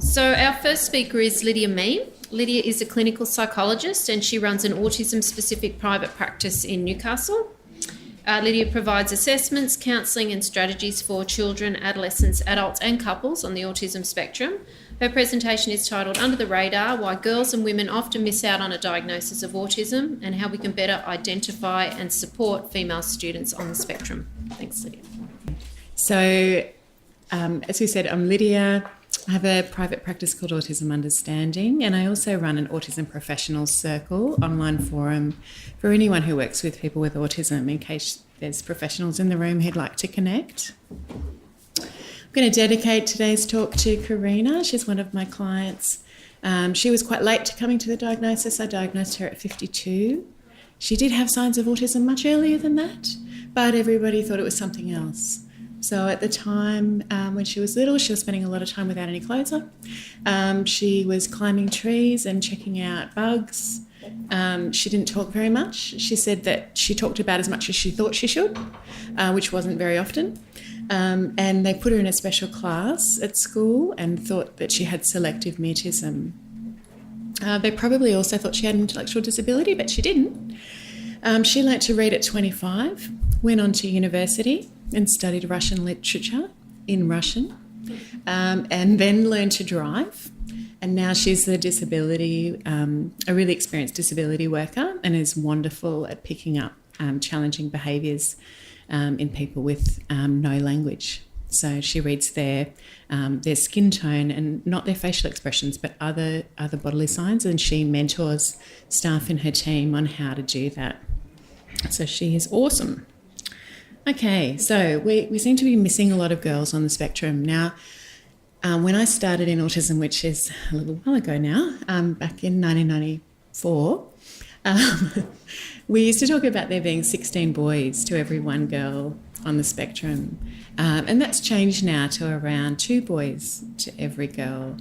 So our first speaker is Lydia Meem. Lydia is a clinical psychologist and she runs an autism-specific private practice in Newcastle. Lydia provides assessments, counselling and strategies for children, adolescents, adults and couples on the autism spectrum. Her presentation is titled Under the Radar, Why Girls and Women Often Miss Out on a Diagnosis of Autism and How We Can Better Identify and Support Female Students on the Spectrum. Thanks, Lydia. So, as we said, I'm Lydia. I have a private practice called Autism Understanding, and I also run an Autism Professionals Circle online forum for anyone who works with people with autism, in case there's professionals in the room who'd like to connect. I'm going to dedicate today's talk to Karina. She's one of my clients. She was quite late to coming to the diagnosis. I diagnosed her at 52. She did have signs of autism much earlier than that, but everybody thought it was something else. So at the time when she was little, she was spending a lot of time without any clothes on. She was climbing trees and checking out bugs. She didn't talk very much. She said that she talked about as much as she thought she should, which wasn't very often. And they put her in a special class at school and thought that she had selective mutism. They probably also thought she had an intellectual disability, but she didn't. She learnt to read at 25, went on to university and studied Russian literature in Russian, and then learned to drive. And now she's a really experienced disability worker and is wonderful at picking up challenging behaviours in people with no language. So she reads their skin tone and not their facial expressions, but other bodily signs, and she mentors staff in her team on how to do that. So she is awesome. Okay, so we seem to be missing a lot of girls on the spectrum. Now, when I started in autism, which is a little while ago now, back in 1994, we used to talk about there being 16 boys to every one girl on the spectrum. And that's changed now to around 2 boys to every girl.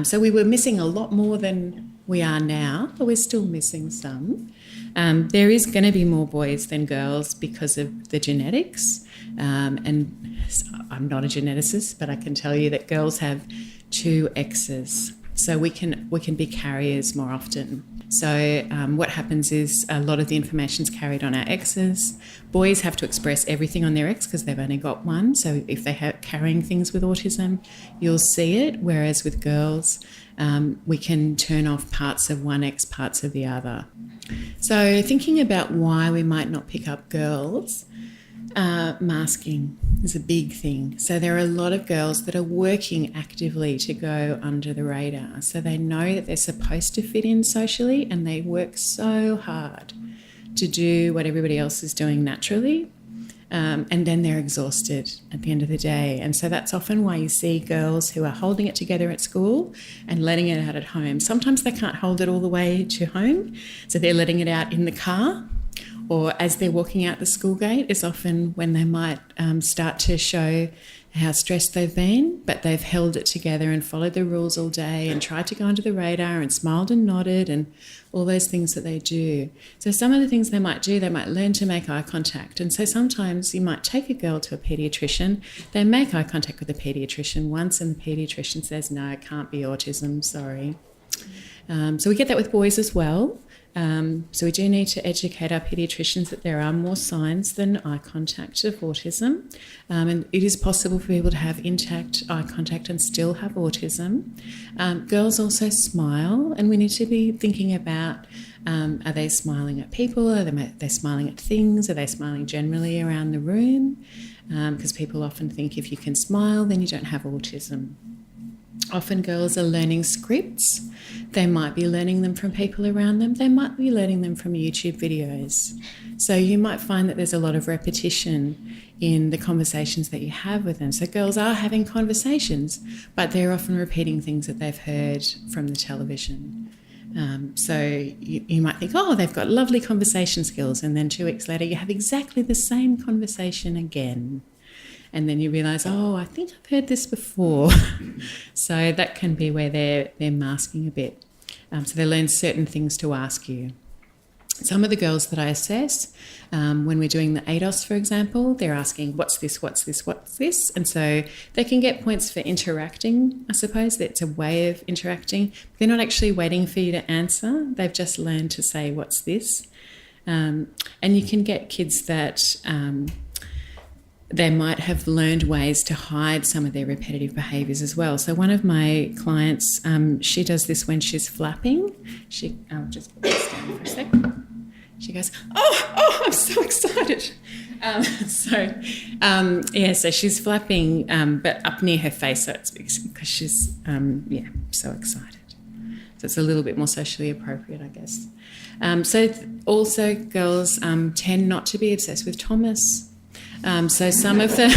So we were missing a lot more than we are now, but we're still missing some. There is going to be more boys than girls because of the genetics. And I'm not a geneticist, but I can tell you that girls have 2 X's. So we can be carriers more often. So what happens is a lot of the information is carried on our X's. Boys have to express everything on their X because they've only got one. So if they're carrying things with autism, you'll see it. Whereas with girls, we can turn off parts of one X, parts of the other. So thinking about why we might not pick up girls, masking is a big thing. So there are a lot of girls that are working actively to go under the radar. So they know that they're supposed to fit in socially and they work so hard to do what everybody else is doing naturally. And then they're exhausted at the end of the day. And so that's often why you see girls who are holding it together at school and letting it out at home. Sometimes they can't hold it all the way to home, so they're letting it out in the car, or as they're walking out the school gate is often when they might start to show how stressed they've been, but they've held it together and followed the rules all day and tried to go under the radar and smiled and nodded and all those things that they do. So some of the things they might do, they might learn to make eye contact. And so sometimes you might take a girl to a paediatrician, they make eye contact with the paediatrician once and the paediatrician says, no, it can't be autism, sorry. So we get that with boys as well. So we do need to educate our paediatricians that there are more signs than eye contact of autism. And it is possible for people to have intact eye contact and still have autism. Girls also smile, and we need to be thinking about, are they smiling at people? Are they smiling at things? Are they smiling generally around the room? Because people often think if you can smile, then you don't have autism. Often girls are learning scripts. They might be learning them from people around them. They might be learning them from YouTube videos. So you might find that there's a lot of repetition in the conversations that you have with them. So girls are having conversations, but they're often repeating things that they've heard from the television. So you might think, oh, they've got lovely conversation skills, and then 2 weeks later you have exactly the same conversation again. And then you realise, oh, I think I've heard this before. So that can be where they're masking a bit. So they learn certain things to ask you. Some of the girls that I assess, when we're doing the ADOS, for example, they're asking, what's this, what's this, what's this? And so they can get points for interacting, I suppose. That's a way of interacting. They're not actually waiting for you to answer. They've just learned to say, what's this? And you can get kids that they might have learned ways to hide some of their repetitive behaviours as well. So one of my clients, she does this when she's flapping. I'll just put this down for a sec. She goes, oh, I'm so excited. So she's flapping, but up near her face, so it's because she's, so excited. So it's a little bit more socially appropriate, I guess. Also girls tend not to be obsessed with Thomas. So some of the...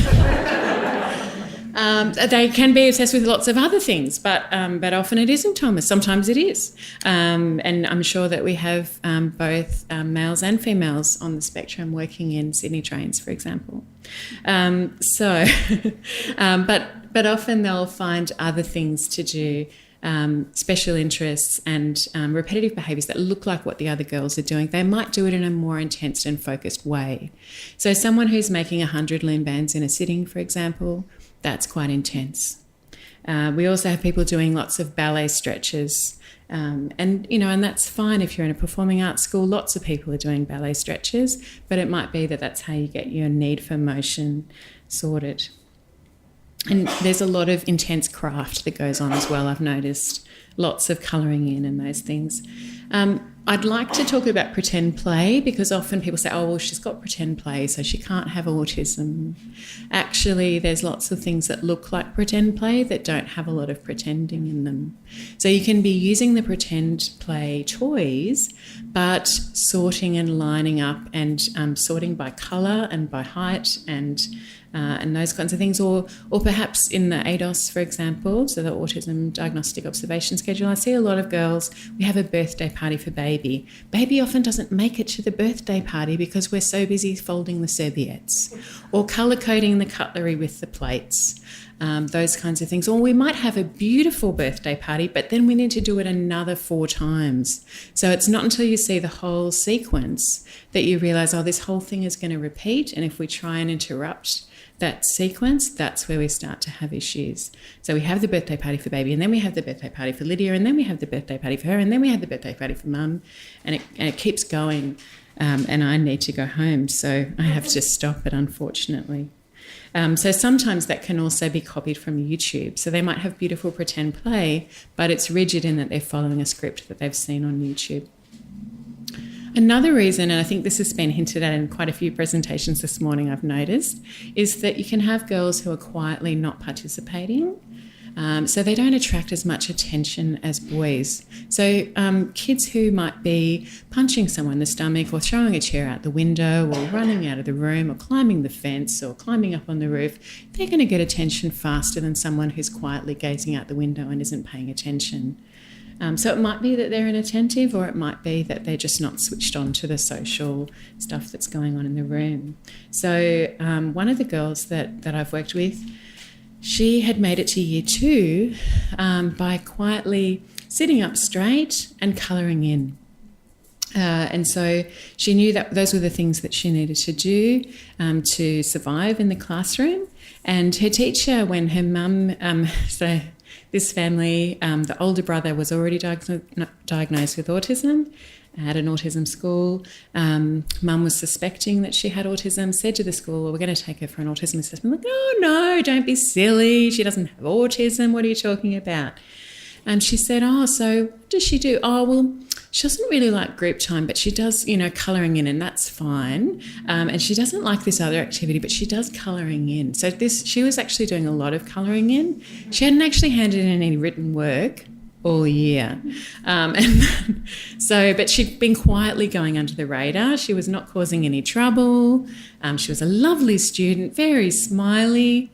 they can be obsessed with lots of other things, but often it isn't Thomas. Sometimes it is. And I'm sure that we have both males and females on the spectrum working in Sydney trains, for example. But often they'll find other things to do, special interests and repetitive behaviours that look like what the other girls are doing. They might do it in a more intense and focused way. So someone who's making 100 loom bands in a sitting, for example, that's quite intense. We also have people doing lots of ballet stretches. And that's fine if you're in a performing arts school. Lots of people are doing ballet stretches, but it might be that that's how you get your need for motion sorted. And there's a lot of intense craft that goes on as well, I've noticed. Lots of colouring in and those things. I'd like to talk about pretend play, because often people say, oh, well, she's got pretend play, so she can't have autism. Actually, there's lots of things that look like pretend play that don't have a lot of pretending in them. So you can be using the pretend play toys, but sorting and lining up and sorting by colour and by height and those kinds of things, or perhaps in the ADOS, for example, so the Autism Diagnostic Observation Schedule, I see a lot of girls, we have a birthday party for baby. Baby often doesn't make it to the birthday party because we're so busy folding the serviettes or colour-coding the cutlery with the plates, those kinds of things. Or we might have a beautiful birthday party, but then we need to do it another 4 times. So it's not until you see the whole sequence that you realise, oh, this whole thing is going to repeat, and if we try and interrupt that sequence, that's where we start to have issues. So we have the birthday party for baby, and then we have the birthday party for Lydia, and then we have the birthday party for her, and then we have the birthday party for mum, and it keeps going, and I need to go home, so I have to stop it, unfortunately. So sometimes that can also be copied from YouTube. So they might have beautiful pretend play, but it's rigid in that they're following a script that they've seen on YouTube. Another reason, and I think this has been hinted at in quite a few presentations this morning, I've noticed, is that you can have girls who are quietly not participating. So they don't attract as much attention as boys. So kids who might be punching someone in the stomach or throwing a chair out the window or running out of the room or climbing the fence or climbing up on the roof, they're going to get attention faster than someone who's quietly gazing out the window and isn't paying attention. So it might be that they're inattentive, or it might be that they're just not switched on to the social stuff that's going on in the room. So one of the girls that I've worked with, she had made it to year 2 by quietly sitting up straight and colouring in. And so she knew that those were the things that she needed to do to survive in the classroom. And her teacher, when her mum, this family, the older brother was already diagnosed with autism at an autism school. Mum was suspecting that she had autism, said to the school, well, we're going to take her for an autism assessment. Like, oh, no, don't be silly. She doesn't have autism. What are you talking about? And she said, oh, so what does she do? Oh, well, she doesn't really like group time, but she does, colouring in, and that's fine. And she doesn't like this other activity, but she does colouring in. So she was actually doing a lot of colouring in. She hadn't actually handed in any written work all year. But she'd been quietly going under the radar. She was not causing any trouble. She was a lovely student, very smiley.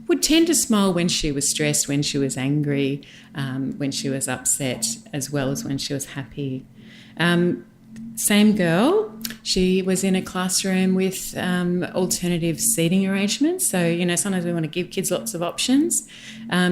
Would tend to smile when she was stressed, when she was angry, when she was upset, as well as when she was happy. Same girl, she was in a classroom with alternative seating arrangements. So, sometimes we want to give kids lots of options.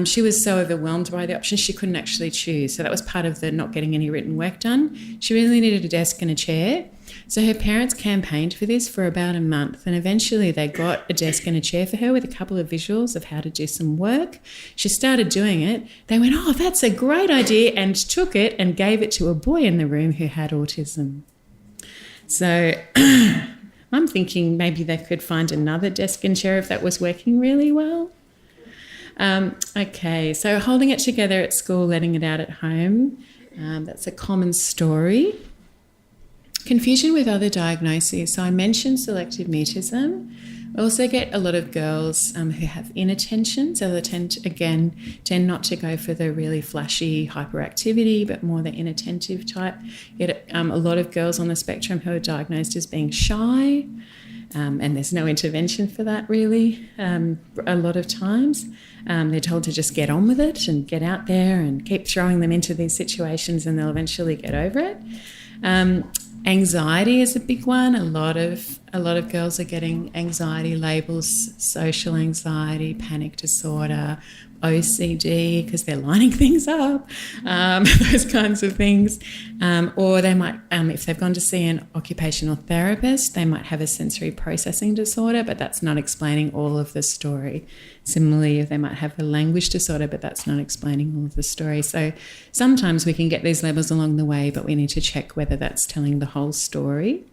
She was so overwhelmed by the options, she couldn't actually choose. So that was part of the not getting any written work done. She really needed a desk and a chair. So her parents campaigned for this for about a month, and eventually they got a desk and a chair for her with a couple of visuals of how to do some work. She started doing it. They went, "Oh, that's a great idea," and took it and gave it to a boy in the room who had autism. So I'm thinking maybe they could find another desk and chair if that was working really well. Okay, so holding it together at school, letting it out at home, that's a common story. Confusion with other diagnoses. So I mentioned selective mutism. I also get a lot of girls who have inattention, so they tend not to go for the really flashy hyperactivity, but more the inattentive type. Get a lot of girls on the spectrum who are diagnosed as being shy, and there's no intervention for that really. A lot of times they're told to just get on with it and get out there and keep throwing them into these situations, and they'll eventually get over it. Anxiety is a big one. A lot of girls are getting anxiety labels: social anxiety, panic disorder, OCD, because they're lining things up, those kinds of things. Or they might, if they've gone to see an occupational therapist, they might have a sensory processing disorder, but that's not explaining all of the story. Similarly, they might have a language disorder, but that's not explaining all of the story. So sometimes we can get these labels along the way, but we need to check whether that's telling the whole story.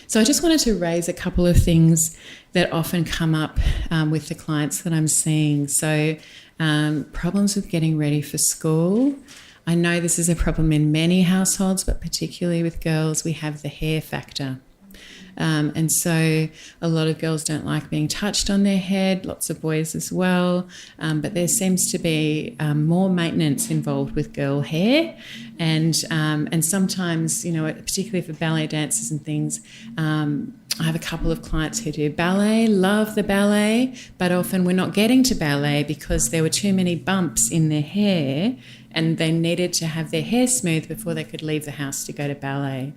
So I just wanted to raise a couple of things that often come up with the clients that I'm seeing. So problems with getting ready for school. I know this is a problem in many households, but particularly with girls, we have the hair factor. And so a lot of girls don't like being touched on their head, lots of boys as well, but there seems to be more maintenance involved with girl hair, and sometimes, you know, particularly for ballet dancers and things, I have a couple of clients who do ballet, love the ballet, but often we're not getting to ballet because there were too many bumps in their hair and they needed to have their hair smooth before they could leave the house to go to ballet,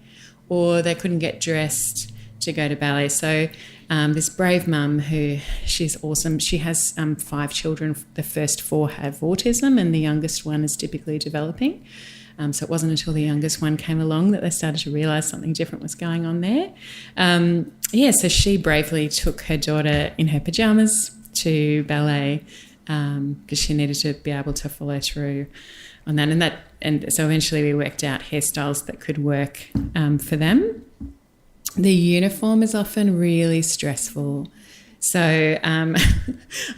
or they couldn't get dressed to go to ballet. So this brave mum, who, she's awesome, she has 5 children. The first 4 have autism and the youngest one is typically developing. So it wasn't until the youngest one came along that they started to realise something different was going on there. So she bravely took her daughter in her pyjamas to ballet because she needed to be able to follow through on that. And so eventually we worked out hairstyles that could work for them. The uniform is often really stressful. So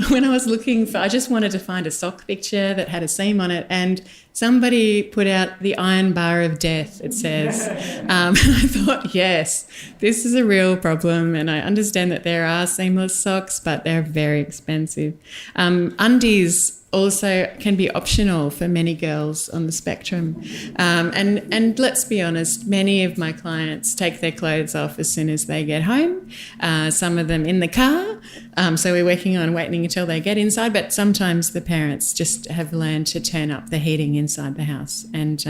when I was I just wanted to find a sock picture that had a seam on it, and somebody put out the iron bar of death, it says. I thought, yes, this is a real problem, and I understand that there are seamless socks, but they're very expensive. Undies also can be optional for many girls on the spectrum. And let's be honest, many of my clients take their clothes off as soon as they get home, some of them in the car. So we're working on waiting until they get inside, but sometimes the parents just have learned to turn up the heating inside the house. And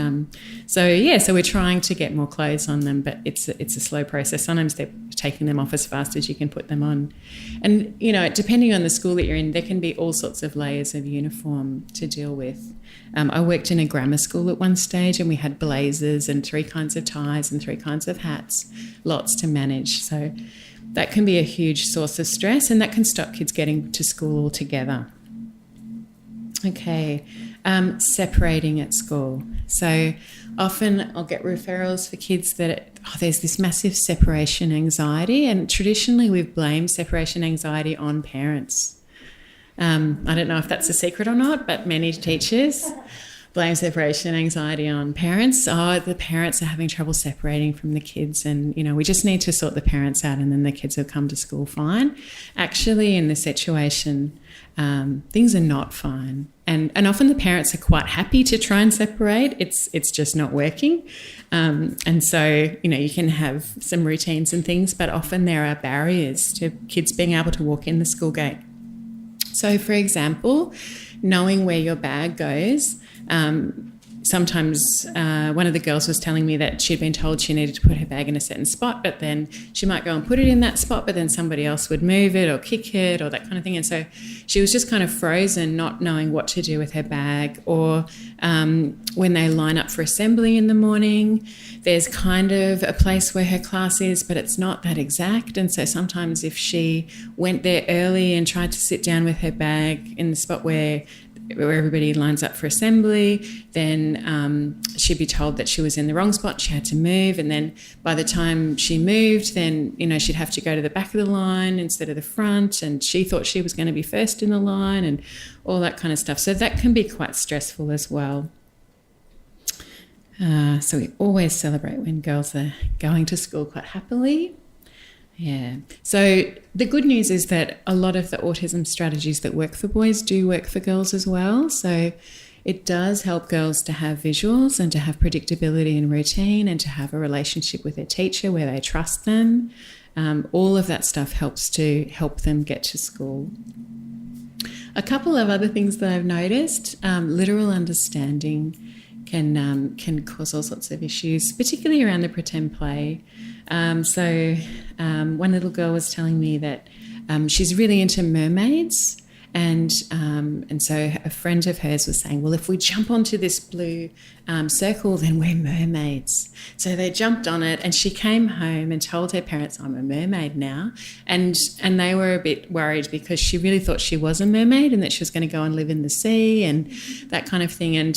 so we're trying to get more clothes on them, but it's a slow process. Sometimes they're taking them off as fast as you can put them on. And, you know, depending on the school that you're in, there can be all sorts of layers of uniform to deal with. I worked in a grammar school at one stage, and we had blazers and 3 kinds of ties and 3 kinds of hats, lots to manage. So that can be a huge source of stress, and that can stop kids getting to school altogether. Okay, separating at school. So often I'll get referrals for kids that there's this massive separation anxiety, and traditionally we've blamed separation anxiety on parents. I don't know if that's a secret or not, but many teachers blame separation anxiety on parents. The parents are having trouble separating from the kids, and, you know, we just need to sort the parents out and then the kids will come to school fine. Actually, in this situation, things are not fine. And often the parents are quite happy to try and separate. It's just not working. And so, you know, you can have some routines and things, but often there are barriers to kids being able to walk in the school gate. So, for example, knowing where your bag goes. sometimes one of the girls was telling me that she'd been told she needed to put her bag in a certain spot, but then she might go and put it in that spot, but then somebody else would move it or kick it or that kind of thing. And so she was just kind of frozen, not knowing what to do with her bag. Or when they line up for assembly in the morning, there's kind of a place where her class is, but it's not that exact. And so sometimes if she went there early and tried to sit down with her bag in the spot where everybody lines up for assembly, then she'd be told that she was in the wrong spot, she had to move, and then by the time she moved, then, you know, she'd have to go to the back of the line instead of the front, and she thought she was going to be first in the line and all that kind of stuff. So that can be quite stressful as well. So we always celebrate when girls are going to school quite happily. Yeah. So the good news is that a lot of the autism strategies that work for boys do work for girls as well. So it does help girls to have visuals and to have predictability and routine and to have a relationship with their teacher where they trust them. All of that stuff helps to help them get to school. A couple of other things that I've noticed, literal understanding can cause all sorts of issues, particularly around the pretend play. One little girl was telling me that she's really into mermaids, and so a friend of hers was saying, well, if we jump onto this blue circle, then we're mermaids. So they jumped on it, and she came home and told her parents, I'm a mermaid now. And they were a bit worried because she really thought she was a mermaid and that she was going to go and live in the sea and that kind of thing. And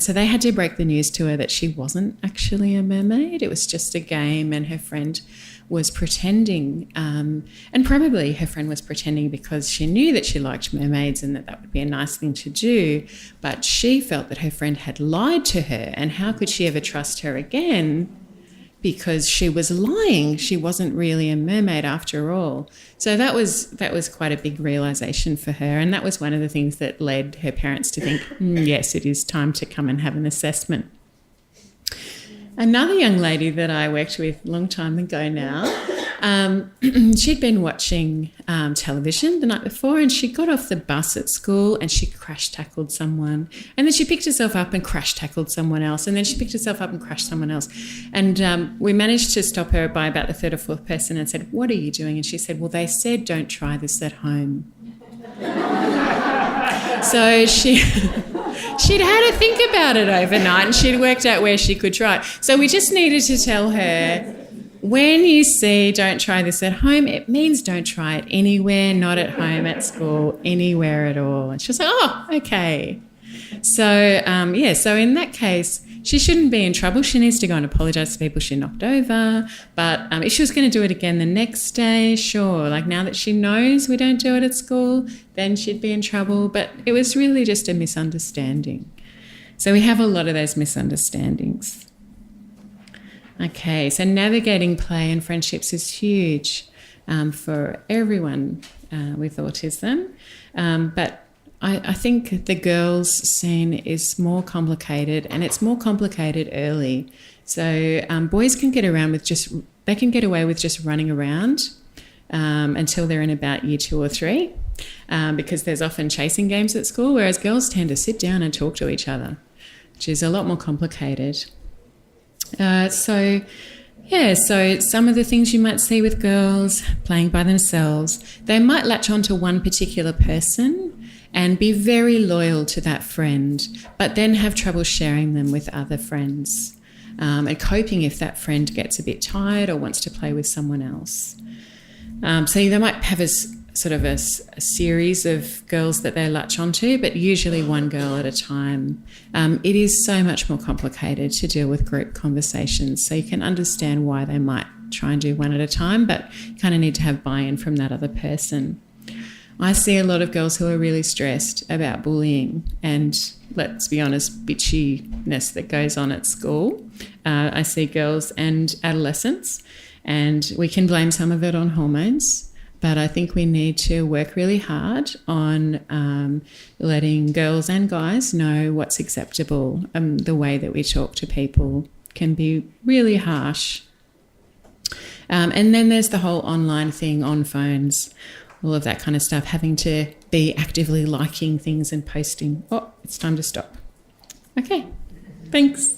so they had to break the news to her that she wasn't actually a mermaid. It was just a game, and her friend was pretending, and probably her friend was pretending because she knew that she liked mermaids and that would be a nice thing to do, but she felt that her friend had lied to her, and how could she ever trust her again because she was lying. She wasn't really a mermaid after all. So that was quite a big realisation for her, and that was one of the things that led her parents to think, yes, it is time to come and have an assessment. Another young lady that I worked with a long time ago now, she'd been watching television the night before, and she got off the bus at school and she crash-tackled someone. And then she picked herself up and crash-tackled someone else. And then she picked herself up and crashed someone else. And we managed to stop her by about the third or fourth person and said, what are you doing? And she said, well, they said don't try this at home. So she'd had to think about it overnight, and she'd worked out where she could try it. So we just needed to tell her, when you see don't try this at home, it means don't try it anywhere, not at home, at school, anywhere at all. And she was like, oh, okay. So, so in that case, she shouldn't be in trouble. She needs to go and apologise to people she knocked over. But if she was going to do it again the next day, sure. Like now that she knows we don't do it at school, then she'd be in trouble. But it was really just a misunderstanding. So we have a lot of those misunderstandings. Okay, so navigating play and friendships is huge for everyone with autism. But I think the girls' scene is more complicated, and it's more complicated early. So boys can get away with just running around until they're in about year 2 or 3, because there's often chasing games at school, whereas girls tend to sit down and talk to each other, which is a lot more complicated. So some of the things you might see with girls playing by themselves, they might latch onto one particular person and be very loyal to that friend, but then have trouble sharing them with other friends and coping if that friend gets a bit tired or wants to play with someone else. So they might have a series of girls that they latch onto, but usually one girl at a time. It is so much more complicated to deal with group conversations, so you can understand why they might try and do one at a time, but you kind of need to have buy-in from that other person. I see a lot of girls who are really stressed about bullying and, let's be honest, bitchiness that goes on at school. I see girls and adolescents, and we can blame some of it on hormones, but I think we need to work really hard on letting girls and guys know what's acceptable. The way that we talk to people can be really harsh. And then there's the whole online thing on phones, all of that kind of stuff, having to be actively liking things and posting. Oh, it's time to stop. Okay. Thanks.